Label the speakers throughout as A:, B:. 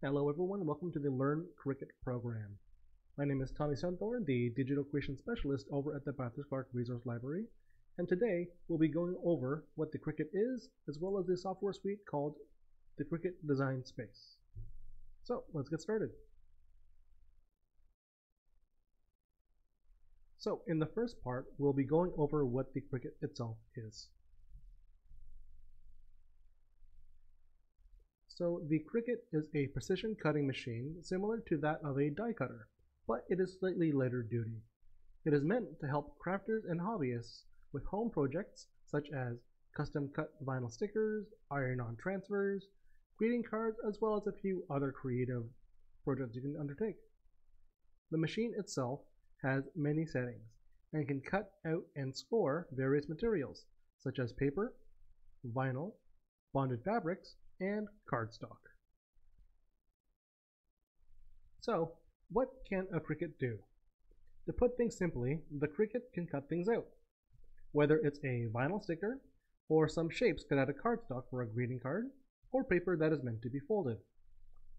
A: Hello everyone, welcome to the Learn Cricut program. My name is Tommy Sunthorn, the Digital Creation Specialist over at the Bathurst Clark Resource Library, and today we'll be going over what the Cricut is, as well as the software suite called the Cricut Design Space. So let's get started. So in the first part, we'll be going over what the Cricut itself is. So the Cricut is a precision cutting machine similar to that of a die cutter, but it is slightly lighter duty. It is meant to help crafters and hobbyists with home projects such as custom cut vinyl stickers, iron-on transfers, greeting cards, as well as a few other creative projects you can undertake. The machine itself has many settings and can cut out and score various materials such as paper, vinyl, bonded fabrics, and cardstock. So, what can a Cricut do? To put things simply, the Cricut can cut things out, whether it's a vinyl sticker, or some shapes cut out of cardstock for a greeting card, or paper that is meant to be folded.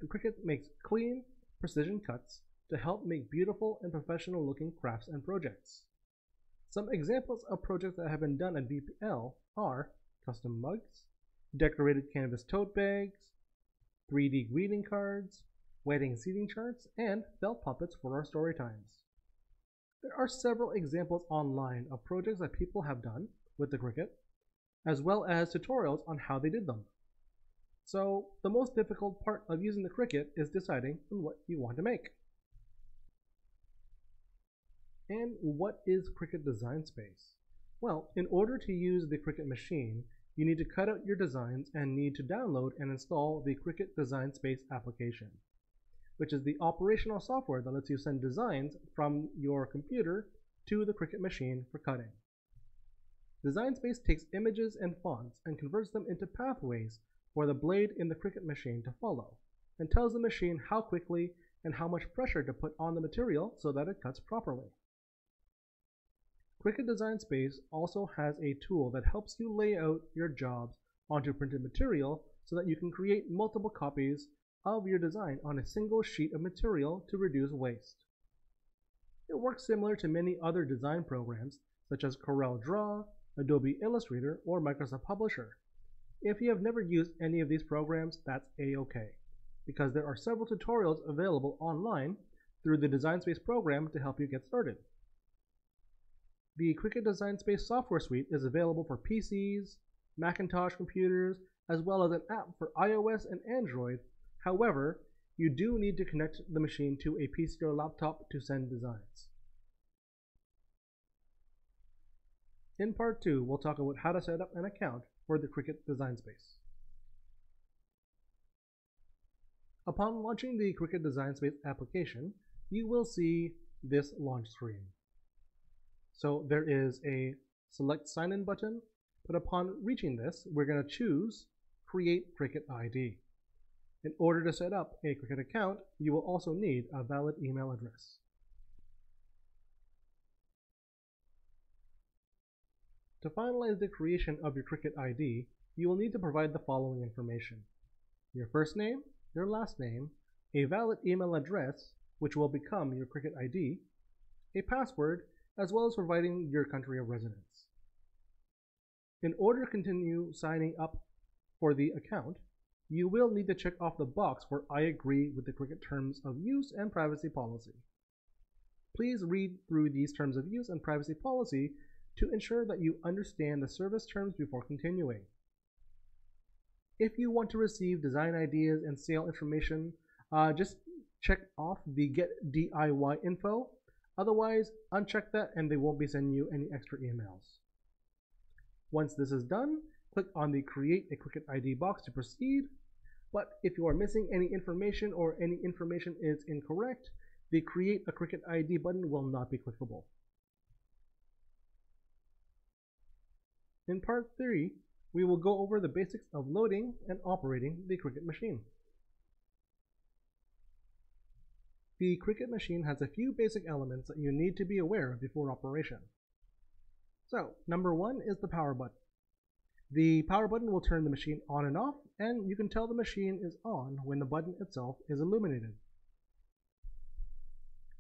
A: The Cricut makes clean, precision cuts to help make beautiful and professional looking crafts and projects. Some examples of projects that have been done at VPL are custom mugs, decorated canvas tote bags, 3D greeting cards, wedding seating charts, and felt puppets for our story times. There are several examples online of projects that people have done with the Cricut, as well as tutorials on how they did them. So the most difficult part of using the Cricut is deciding on what you want to make. And what is Cricut Design Space? Well, in order to use the Cricut machine, you need to cut out your designs and need to download and install the Cricut Design Space application, which is the operational software that lets you send designs from your computer to the Cricut machine for cutting. Design Space takes images and fonts and converts them into pathways for the blade in the Cricut machine to follow, and tells the machine how quickly and how much pressure to put on the material so that it cuts properly. Cricut Design Space also has a tool that helps you lay out your jobs onto printed material so that you can create multiple copies of your design on a single sheet of material to reduce waste. It works similar to many other design programs such as Corel Draw, Adobe Illustrator, or Microsoft Publisher. If you have never used any of these programs, that's a-okay, because there are several tutorials available online through the Design Space program to help you get started. The Cricut Design Space software suite is available for PCs, Macintosh computers, as well as an app for iOS and Android. However, you do need to connect the machine to a PC or laptop to send designs. In part 2, we'll talk about how to set up an account for the Cricut Design Space. Upon launching the Cricut Design Space application, you will see this launch screen. So there is a select sign-in button, but upon reaching this, we're going to choose Create Cricut ID. In order to set up a Cricut account, you will also need a valid email address. To finalize the creation of your Cricut ID, you will need to provide the following information: your first name, your last name, a valid email address, which will become your Cricut ID, a password, as well as providing your country of residence. In order to continue signing up for the account, you will need to check off the box where I agree with the Cricut Terms of Use and Privacy Policy. Please read through these Terms of Use and Privacy Policy to ensure that you understand the service terms before continuing. If you want to receive design ideas and sale information, just check off the Get DIY info. Otherwise, uncheck that and they won't be sending you any extra emails. Once this is done, click on the Create a Cricut ID box to proceed. But if you are missing any information or any information is incorrect, the Create a Cricut ID button will not be clickable. In part 3, we will go over the basics of loading and operating the Cricut machine. The Cricut machine has a few basic elements that you need to be aware of before operation. So, number 1 is the power button. The power button will turn the machine on and off and you can tell the machine is on when the button itself is illuminated.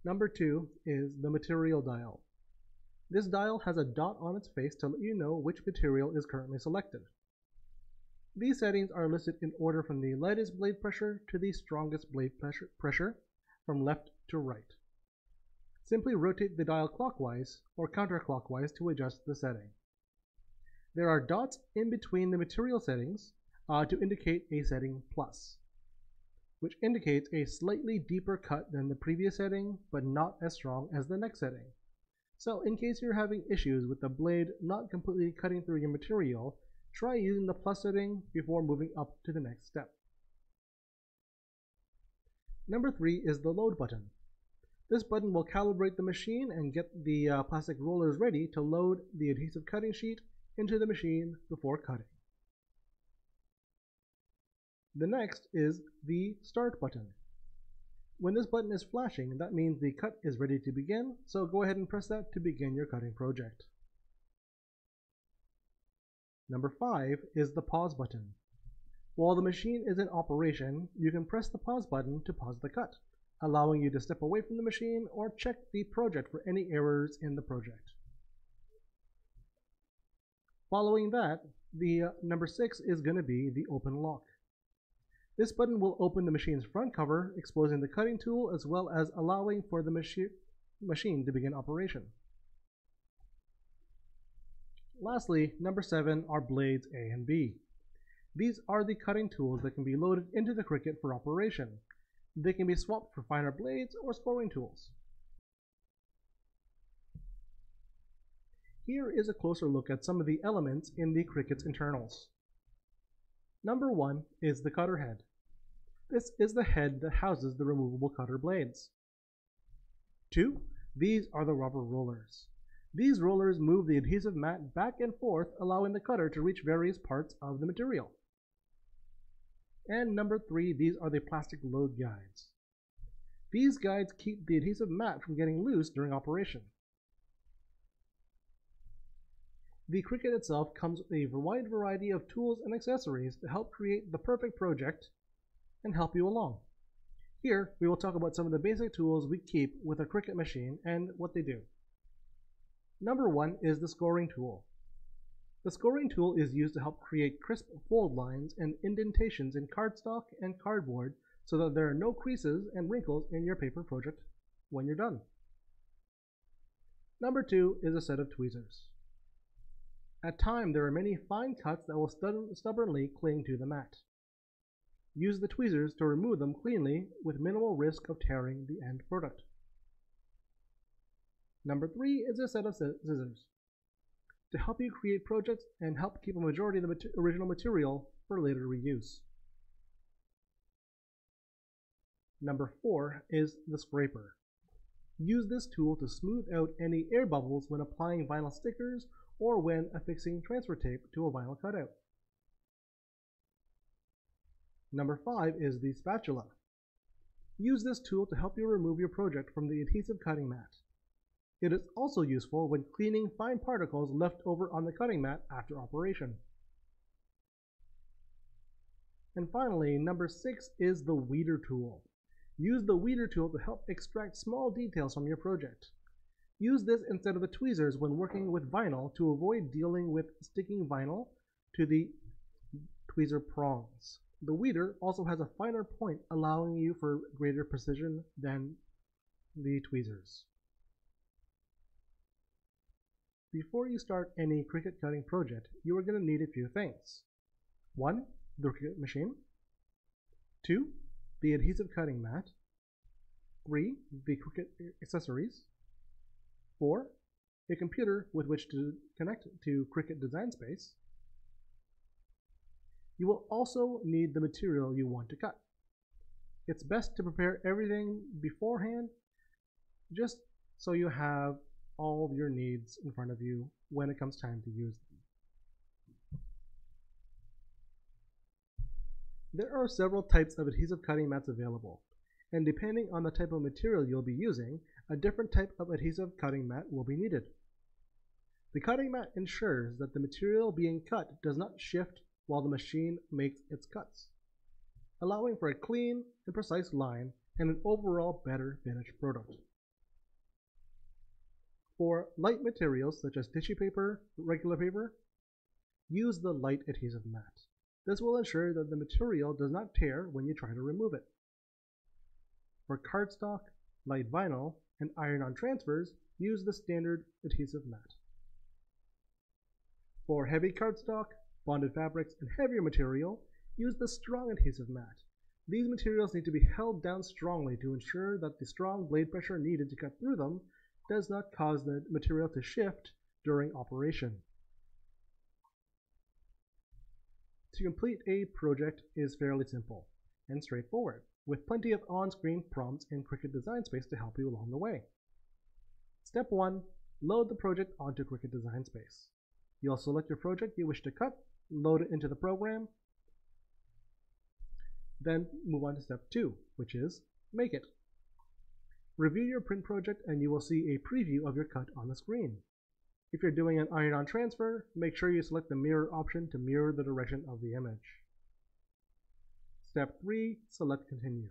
A: Number 2 is the material dial. This dial has a dot on its face to let you know which material is currently selected. These settings are listed in order from the lightest blade pressure to the strongest blade pressure from left to right. Simply rotate the dial clockwise or counterclockwise to adjust the setting. There are dots in between the material settings to indicate a setting plus, which indicates a slightly deeper cut than the previous setting, but not as strong as the next setting. So in case you're having issues with the blade not completely cutting through your material, try using the plus setting before moving up to the next step. Number 3 is the load button. This button will calibrate the machine and get the plastic rollers ready to load the adhesive cutting sheet into the machine before cutting. The next is the start button. When this button is flashing, that means the cut is ready to begin, so go ahead and press that to begin your cutting project. Number 5 is the pause button. While the machine is in operation, you can press the pause button to pause the cut, allowing you to step away from the machine or check the project for any errors in the project. Following that, the number 6 is going to be the open lock. This button will open the machine's front cover, exposing the cutting tool as well as allowing for the machine to begin operation. Lastly, number 7 are blades A and B. These are the cutting tools that can be loaded into the Cricut for operation. They can be swapped for finer blades or scoring tools. Here is a closer look at some of the elements in the Cricut's internals. Number 1 is the cutter head. This is the head that houses the removable cutter blades. 2. These are the rubber rollers. These rollers move the adhesive mat back and forth, allowing the cutter to reach various parts of the material. And number 3, these are the plastic load guides. These guides keep the adhesive mat from getting loose during operation. The Cricut itself comes with a wide variety of tools and accessories to help create the perfect project and help you along. Here, we will talk about some of the basic tools we keep with a Cricut machine and what they do. Number 1 is the scoring tool. The scoring tool is used to help create crisp fold lines and indentations in cardstock and cardboard so that there are no creases and wrinkles in your paper project when you're done. Number 2 is a set of tweezers. At times, there are many fine cuts that will stubbornly cling to the mat. Use the tweezers to remove them cleanly with minimal risk of tearing the end product. Number 3 is a set of scissors to help you create projects and help keep a majority of the original material for later reuse. Number 4 is the scraper. Use this tool to smooth out any air bubbles when applying vinyl stickers or when affixing transfer tape to a vinyl cutout. Number 5 is the spatula. Use this tool to help you remove your project from the adhesive cutting mat. It is also useful when cleaning fine particles left over on the cutting mat after operation. And finally, number 6 is the weeder tool. Use the weeder tool to help extract small details from your project. Use this instead of the tweezers when working with vinyl to avoid dealing with sticking vinyl to the tweezer prongs. The weeder also has a finer point, allowing you for greater precision than the tweezers. Before you start any Cricut cutting project, you are going to need a few things. 1. The Cricut machine. 2. The adhesive cutting mat. 3. The Cricut accessories. 4. A computer with which to connect to Cricut Design Space. You will also need the material you want to cut. It's best to prepare everything beforehand, just so you have all of your needs in front of you when it comes time to use them. There are several types of adhesive cutting mats available, and depending on the type of material you'll be using, a different type of adhesive cutting mat will be needed. The cutting mat ensures that the material being cut does not shift while the machine makes its cuts, allowing for a clean and precise line and an overall better finished product. For light materials such as tissue paper, regular paper, use the light adhesive mat. This will ensure that the material does not tear when you try to remove it. For cardstock, light vinyl, and iron-on transfers, use the standard adhesive mat. For heavy cardstock, bonded fabrics, and heavier material, use the strong adhesive mat. These materials need to be held down strongly to ensure that the strong blade pressure needed to cut through them does not cause the material to shift during operation. To complete a project is fairly simple and straightforward, with plenty of on-screen prompts in Cricut Design Space to help you along the way. Step 1. Load the project onto Cricut Design Space. You'll select your project you wish to cut, load it into the program, then move on to step 2, which is make it. Review your print project and you will see a preview of your cut on the screen. If you're doing an iron-on transfer, make sure you select the mirror option to mirror the direction of the image. Step 3. Select Continue.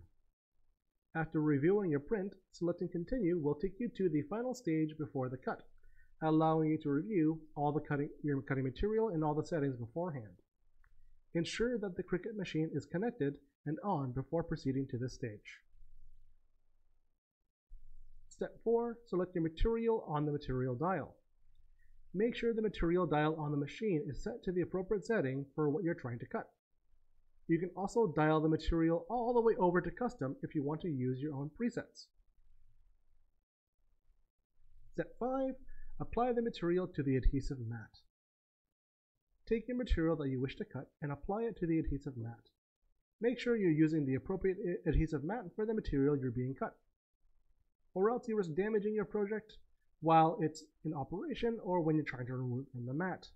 A: After reviewing your print, selecting Continue will take you to the final stage before the cut, allowing you to review all your cutting material and all the settings beforehand. Ensure that the Cricut machine is connected and on before proceeding to this stage. Step 4. Select your material on the material dial. Make sure the material dial on the machine is set to the appropriate setting for what you're trying to cut. You can also dial the material all the way over to custom if you want to use your own presets. Step 5. Apply the material to the adhesive mat. Take your material that you wish to cut and apply it to the adhesive mat. Make sure you're using the appropriate adhesive mat for the material you're being cut, or else you risk damaging your project while it's in operation or when you're trying to remove it from the mat.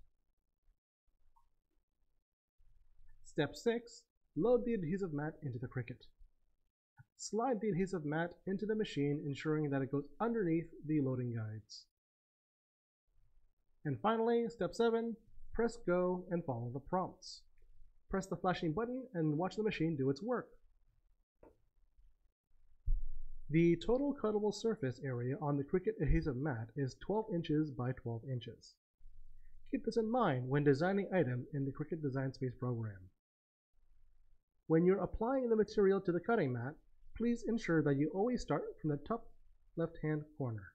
A: Step 6. Load the adhesive mat into the Cricut. Slide the adhesive mat into the machine, ensuring that it goes underneath the loading guides. And finally, step 7. Press go and follow the prompts. Press the flashing button and watch the machine do its work. The total cuttable surface area on the Cricut adhesive mat is 12 inches by 12 inches. Keep this in mind when designing items in the Cricut Design Space program. When you're applying the material to the cutting mat, please ensure that you always start from the top left-hand corner.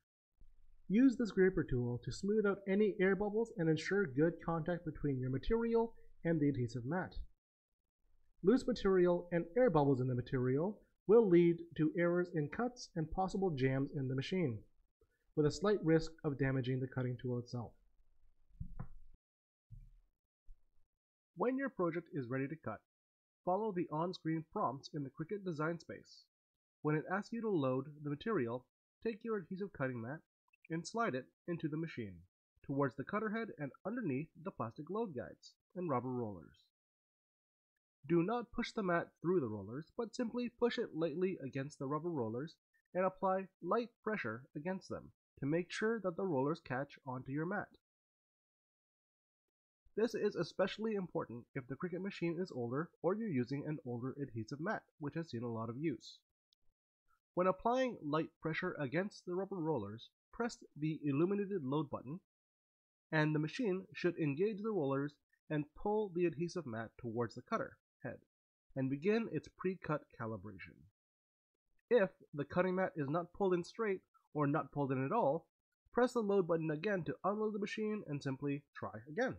A: Use the scraper tool to smooth out any air bubbles and ensure good contact between your material and the adhesive mat. Loose material and air bubbles in the material will lead to errors in cuts and possible jams in the machine, with a slight risk of damaging the cutting tool itself. When your project is ready to cut, follow the on-screen prompts in the Cricut Design Space. When it asks you to load the material, take your adhesive cutting mat and slide it into the machine, towards the cutter head and underneath the plastic load guides and rubber rollers. Do not push the mat through the rollers, but simply push it lightly against the rubber rollers and apply light pressure against them to make sure that the rollers catch onto your mat. This is especially important if the Cricut machine is older or you're using an older adhesive mat, which has seen a lot of use. When applying light pressure against the rubber rollers, press the illuminated load button, and the machine should engage the rollers and pull the adhesive mat towards the cutter head and begin its pre-cut calibration. If the cutting mat is not pulled in straight or not pulled in at all, press the load button again to unload the machine and simply try again.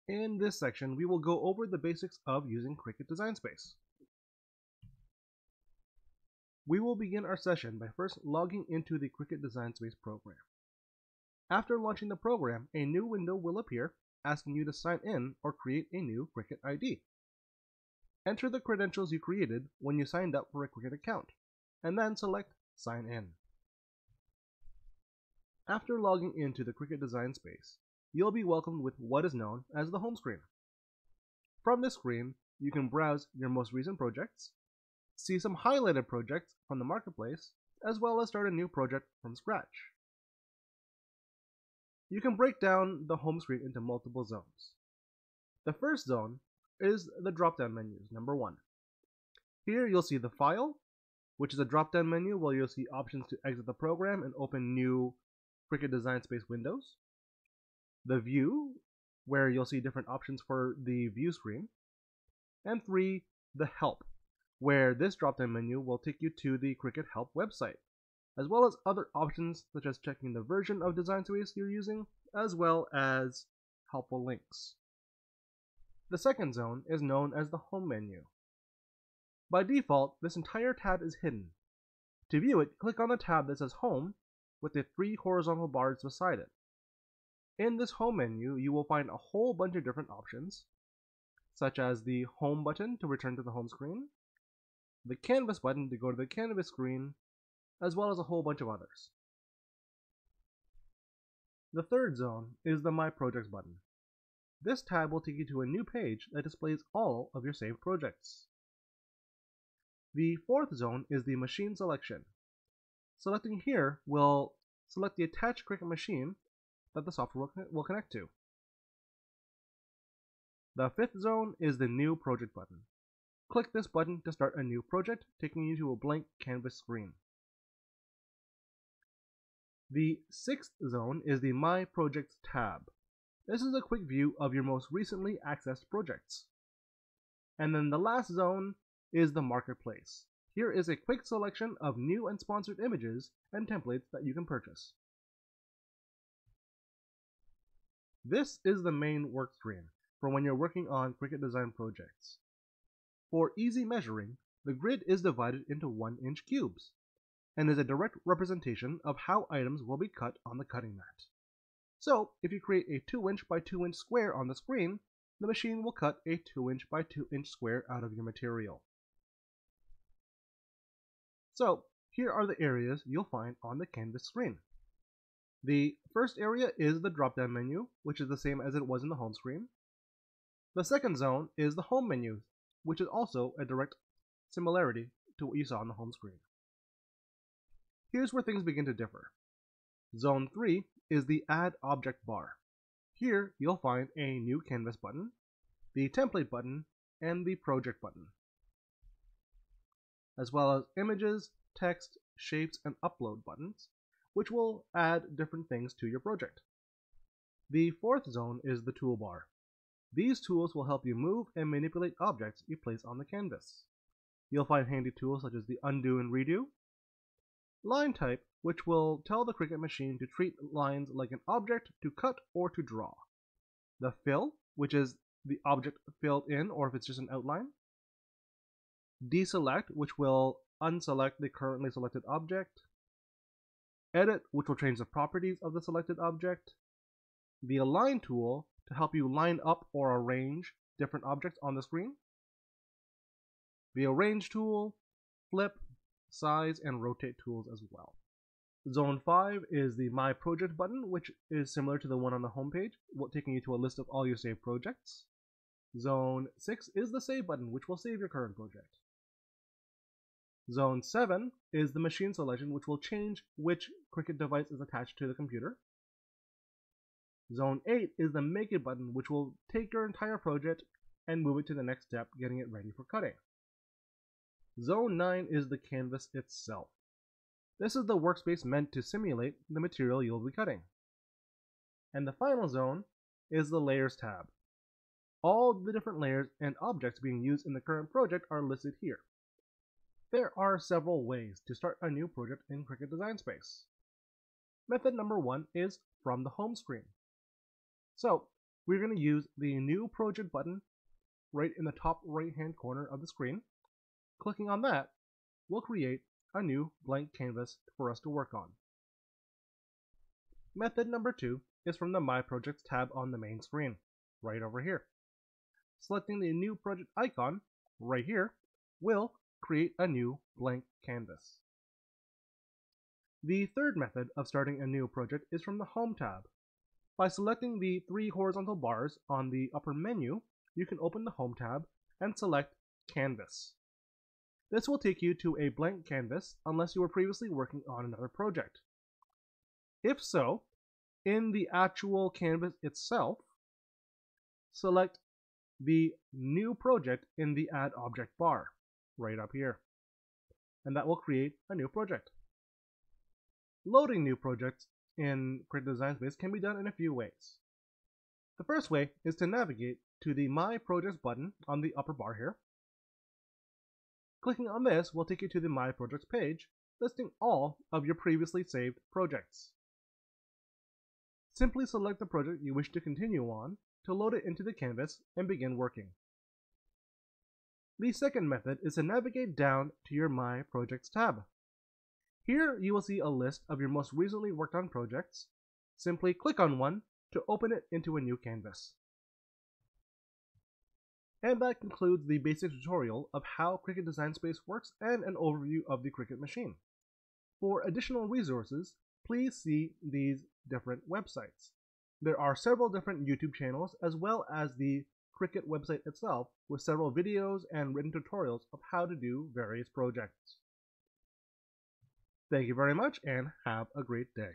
A: In this section, we will go over the basics of using Cricut Design Space. We will begin our session by first logging into the Cricut Design Space program. After launching the program, a new window will appear asking you to sign in or create a new Cricut ID. Enter the credentials you created when you signed up for a Cricut account, and then select Sign In. After logging into the Cricut Design Space, you'll be welcomed with what is known as the home screen. From this screen, you can browse your most recent projects, see some highlighted projects from the marketplace, as well as start a new project from scratch. you can break down the home screen into multiple zones. The first zone is the drop-down menus, number 1. Here you'll see the File, which is a drop-down menu where you'll see options to exit the program and open new Cricut Design Space windows. The View, where you'll see different options for the view screen. And 3, the Help, where this drop-down menu will take you to the Cricut Help website, as well as other options such as checking the version of Design Space you're using, as well as helpful links. The second zone is known as the Home menu. By default, this entire tab is hidden. To view it, click on the tab that says Home with the 3 horizontal bars beside it. In this Home menu, you will find a whole bunch of different options, such as the Home button to return to the home screen, the Canvas button to go to the Canvas screen, as well as a whole bunch of others. The third zone is the My Projects button. This tab will take you to a new page that displays all of your saved projects. The fourth zone is the Machine selection. Selecting here will select the attached Cricut machine that the software will connect to. The fifth zone is the New Project button. Click this button to start a new project, taking you to a blank canvas screen. The sixth zone is the My Projects tab. This is a quick view of your most recently accessed projects. And then the last zone is the Marketplace. Here is a quick selection of new and sponsored images and templates that you can purchase. This is the main work screen for when you're working on Cricut Design projects. For easy measuring, the grid is divided into 1-inch cubes and is a direct representation of how items will be cut on the cutting mat. So, if you create a 2-inch by 2-inch square on the screen, the machine will cut a 2-inch by 2-inch square out of your material. So, here are the areas you'll find on the canvas screen. The first area is the drop-down menu, which is the same as it was in the home screen. The second zone is the home menu, which is also a direct similarity to what you saw on the home screen. Here's where things begin to differ. Zone 3 is the Add Object bar. Here you'll find a new canvas button, the template button, and the project button, as well as images, text, shapes, and upload buttons, which will add different things to your project. The fourth zone is the toolbar. These tools will help you move and manipulate objects you place on the canvas. You'll find handy tools such as the Undo and Redo, Line Type, which will tell the Cricut machine to treat lines like an object to cut or to draw, the Fill, which is the object filled in or if it's just an outline, Deselect, which will unselect the currently selected object, Edit, which will change the properties of the selected object, the Align tool to help you line up or arrange different objects on the screen, the Arrange tool, Flip, Size, and Rotate tools as well. Zone 5 is the My Project button, which is similar to the one on the home page, taking you to a list of all your saved projects. Zone 6 is the Save button, which will save your current project. Zone 7 is the Machine selection, which will change which Cricut device is attached to the computer. Zone 8 is the Make It button, which will take your entire project and move it to the next step, getting it ready for cutting. Zone 9 is the canvas itself. This is the workspace meant to simulate the material you'll be cutting. And the final zone is the Layers tab. All the different layers and objects being used in the current project are listed here. There are several ways to start a new project in Cricut Design Space. Method number 1 is from the home screen. So, we're going to use the New Project button right in the top right-hand corner of the screen. Clicking on that will create a new blank canvas for us to work on. Method number 2 is from the My Projects tab on the main screen, right over here. Selecting the New Project icon, right here, will create a new blank canvas. The third method of starting a new project is from the Home tab. By selecting the 3 horizontal bars on the upper menu, you can open the Home tab and select Canvas. This will take you to a blank canvas unless you were previously working on another project. If so, in the actual canvas itself, select the new project in the Add Object bar, right up here. And that will create a new project. Loading new projects in Cricut Design Space can be done in a few ways. The first way is to navigate to the My Projects button on the upper bar here. Clicking on this will take you to the My Projects page, listing all of your previously saved projects. Simply select the project you wish to continue on to load it into the canvas and begin working. The second method is to navigate down to your My Projects tab. Here you will see a list of your most recently worked on projects. Simply click on one to open it into a new canvas. And that concludes the basic tutorial of how Cricut Design Space works and an overview of the Cricut machine. For additional resources, please see these different websites. There are several different YouTube channels as well as the Cricut website itself with several videos and written tutorials of how to do various projects. Thank you very much and have a great day.